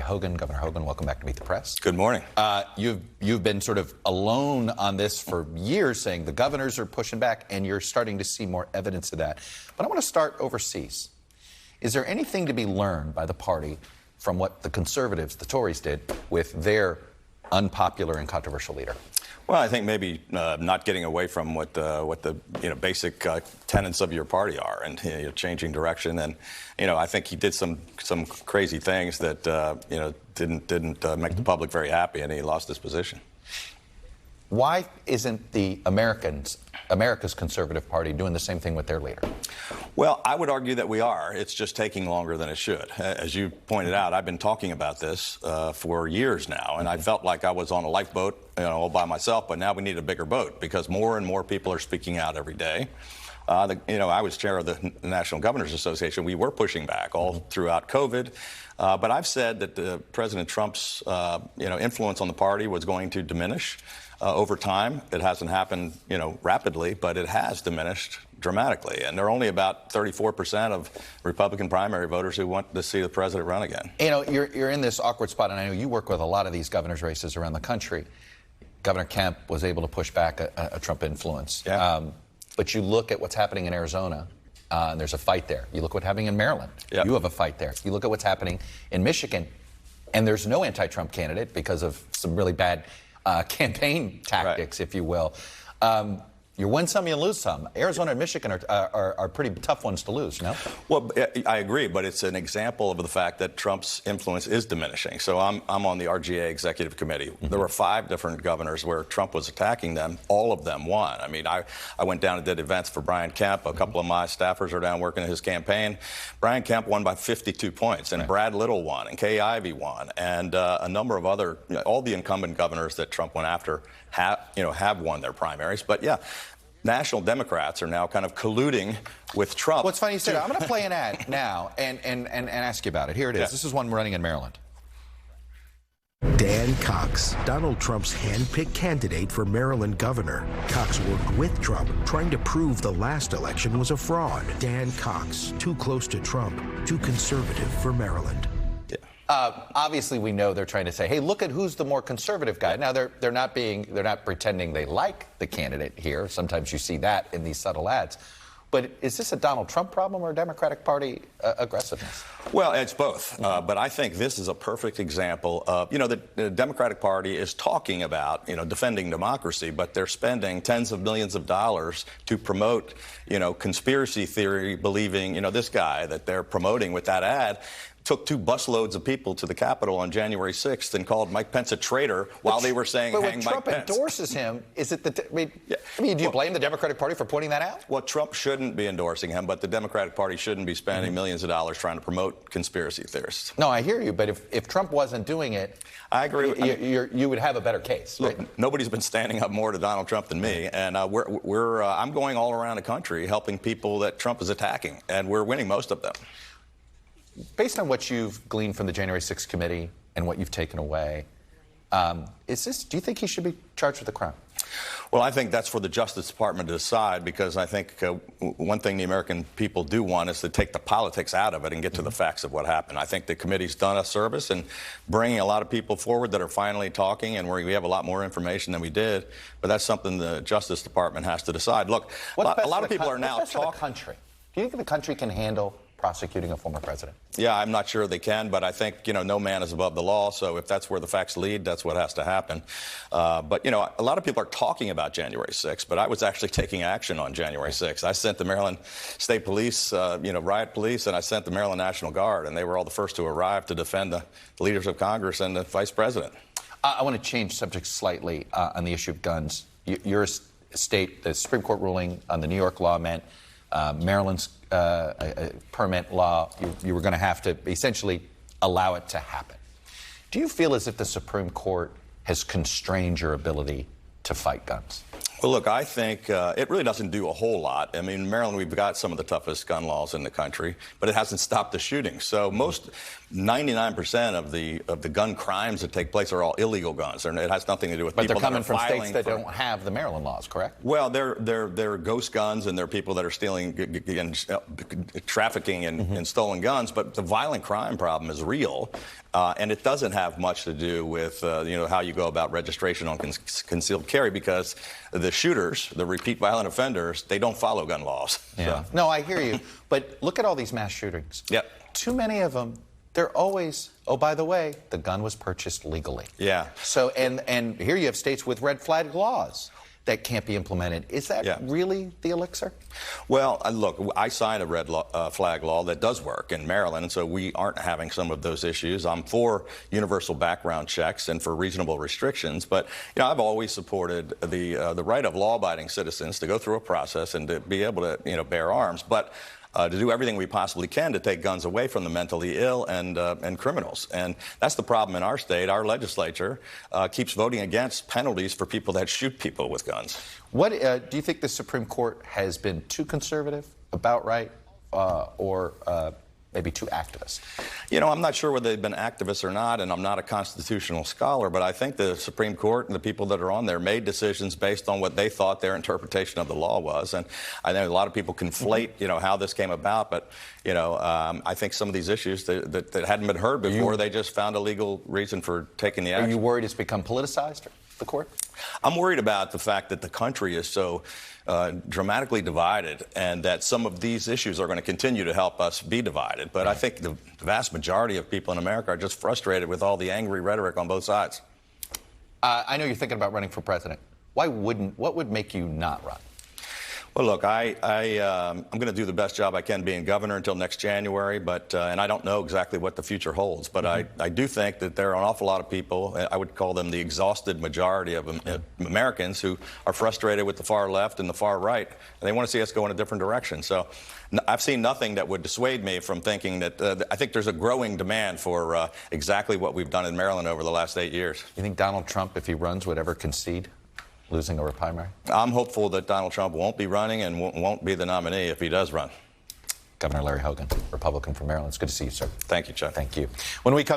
Hogan. Governor Hogan, welcome back to Meet the Press. Good morning. You've been sort of alone on this for years, saying the governors are pushing back, and you're starting to see more evidence of that. But I want to start overseas. Is there anything to be learned by the party from what the Conservatives, the Tories, did with their unpopular and controversial leader? Well, I think maybe not getting away from what the basic tenets of your party are, and changing direction. And I think he did some crazy things that didn't make the public very happy, and he lost his position. Why isn't the America's Conservative Party doing the same thing with their leader? Well, I would argue that we are. It's just taking longer than it should. As you pointed out, I've been talking about this for years now, and I felt like I was on a lifeboat, all by myself. But now we need a bigger boat because more and more people are speaking out every day. I was chair of the National Governors Association. We were pushing back all throughout COVID. But I've said that President Trump's influence on the party was going to diminish over time. It hasn't happened, rapidly, but it has diminished dramatically. And there are only about 34% of Republican primary voters who want to see the president run again. You're in this awkward spot, and I know you work with a lot of these governor's races around the country. Governor Kemp was able to push back a Trump influence. Yeah. But you look at what's happening in Arizona, and there's a fight there. You look what's happening in Maryland. Yep. You have a fight there. You look at what's happening in Michigan, and there's no anti-Trump candidate because of some really bad campaign tactics, if you will. You win some, you lose some. Arizona and Michigan are pretty tough ones to lose, no? Well, I agree, but it's an example of the fact that Trump's influence is diminishing. So I'm on the RGA Executive Committee. Mm-hmm. There were 5 different governors where Trump was attacking them. All of them won. I mean, I went down and did events for Brian Kemp. A couple of my staffers are down working in his campaign. Brian Kemp won by 52 points, and Brad Little won, and Kay Ivey won, and a number of other, all the incumbent governors that Trump went after have won their primaries. But yeah, national Democrats are now kind of colluding with Trump. What's funny you said, I'm going to play an ad now and ask you about it. Here it is. Yeah. This is one running in Maryland. Dan Cox, Donald Trump's hand-picked candidate for Maryland governor. Cox worked with Trump, trying to prove the last election was a fraud. Dan Cox, too close to Trump, too conservative for Maryland. Obviously, we know they're trying to say, "Hey, look at who's the more conservative guy." Now, they're not pretending they like the candidate here. Sometimes you see that in these subtle ads. But is this a Donald Trump problem or a Democratic Party aggressiveness? Well, it's both. But I think this is a perfect example of, the Democratic Party is talking about, defending democracy, but they're spending tens of millions of dollars to promote, conspiracy theory believing, this guy that they're promoting with that ad took 2 busloads of people to the Capitol on January 6th and called Mike Pence a traitor while they were saying, hang Mike Pence. But when Trump endorses him, is it do you blame the Democratic Party for pointing that out? Well, Trump shouldn't be endorsing him, but the Democratic Party shouldn't be spending millions of dollars trying to promote conspiracy theorists. No, I hear you, but if Trump wasn't doing it, I agree. You would have a better case. Look, right? Nobody's been standing up more to Donald Trump than me, and I'm going all around the country helping people that Trump is attacking, and we're winning most of them. Based on what you've gleaned from the January 6th committee and what you've taken away, do you think he should be charged with a crime? Well, I think that's for the Justice Department to decide, because I think one thing the American people do want is to take the politics out of it and get to the facts of what happened. I think the committee's done a service in bringing a lot of people forward that are finally talking, and we have a lot more information than we did. But that's something the Justice Department has to decide. Look, a lot of people are now talking. Country? Do you think the country can handle prosecuting a former president? Yeah, I'm not sure they can, but I think, no man is above the law, so if that's where the facts lead, that's what has to happen. But, a lot of people are talking about January 6th, but I was actually taking action on January 6th. I sent the Maryland State Police, riot police, and I sent the Maryland National Guard, and they were all the first to arrive to defend the leaders of Congress and the vice president. I want to change subjects slightly on the issue of guns. Your state, the Supreme Court ruling on the New York law meant Maryland's permit law, you were going to have to essentially allow it to happen. Do you feel as if the Supreme Court has constrained your ability to fight guns? Well, look, I think it really doesn't do a whole lot. I mean, in Maryland, we've got some of the toughest gun laws in the country, but it hasn't stopped the shootings. So 99% of the gun crimes that take place are all illegal guns. It has nothing to do with but people they're coming that are from states that for, don't have the Maryland laws, correct? Well, they're ghost guns, and they're people that are stealing and trafficking in stolen guns. But the violent crime problem is real, and it doesn't have much to do with how you go about registration on concealed carry, because the shooters, the repeat violent offenders, they don't follow gun laws. Yeah. So. No, I hear you. But look at all these mass shootings. Yep. Too many of them. They're always, oh, by the way, the gun was purchased legally. Yeah. So, and here you have states with red flag laws that can't be implemented. Is that really the elixir? Well, look, I signed a red flag law that does work in Maryland, and so we aren't having some of those issues. I'm for universal background checks and for reasonable restrictions, but I've always supported the right of law-abiding citizens to go through a process and to be able to bear arms, but to do everything we possibly can to take guns away from the mentally ill and criminals. And that's the problem in our state. Our legislature keeps voting against penalties for people that shoot people with guns. What do you think the Supreme Court has been too conservative, about right, or maybe too activist? I'm not sure whether they've been activists or not, and I'm not a constitutional scholar, but I think the Supreme Court and the people that are on there made decisions based on what they thought their interpretation of the law was. And I know a lot of people conflate, how this came about, but, I think some of these issues that hadn't been heard before, they just found a legal reason for taking the action. Are you worried it's become politicized, the court? I'm worried about the fact that the country is so dramatically divided, and that some of these issues are going to continue to help us be divided. But I think the vast majority of people in America are just frustrated with all the angry rhetoric on both sides. I know you're thinking about running for president. What would make you not run? Well, look, I'm going to do the best job I can being governor until next January, but and I don't know exactly what the future holds. But I do think that there are an awful lot of people, I would call them the exhausted majority of Americans, who are frustrated with the far left and the far right, and they want to see us go in a different direction. So I've seen nothing that would dissuade me from thinking that I think there's a growing demand for exactly what we've done in Maryland over the last 8 years. You think Donald Trump, if he runs, would ever concede losing a primary? I'm hopeful that Donald Trump won't be running and won't be the nominee if he does run. Governor Larry Hogan, Republican from Maryland. It's good to see you, sir. Thank you, Chuck. Thank you. When we come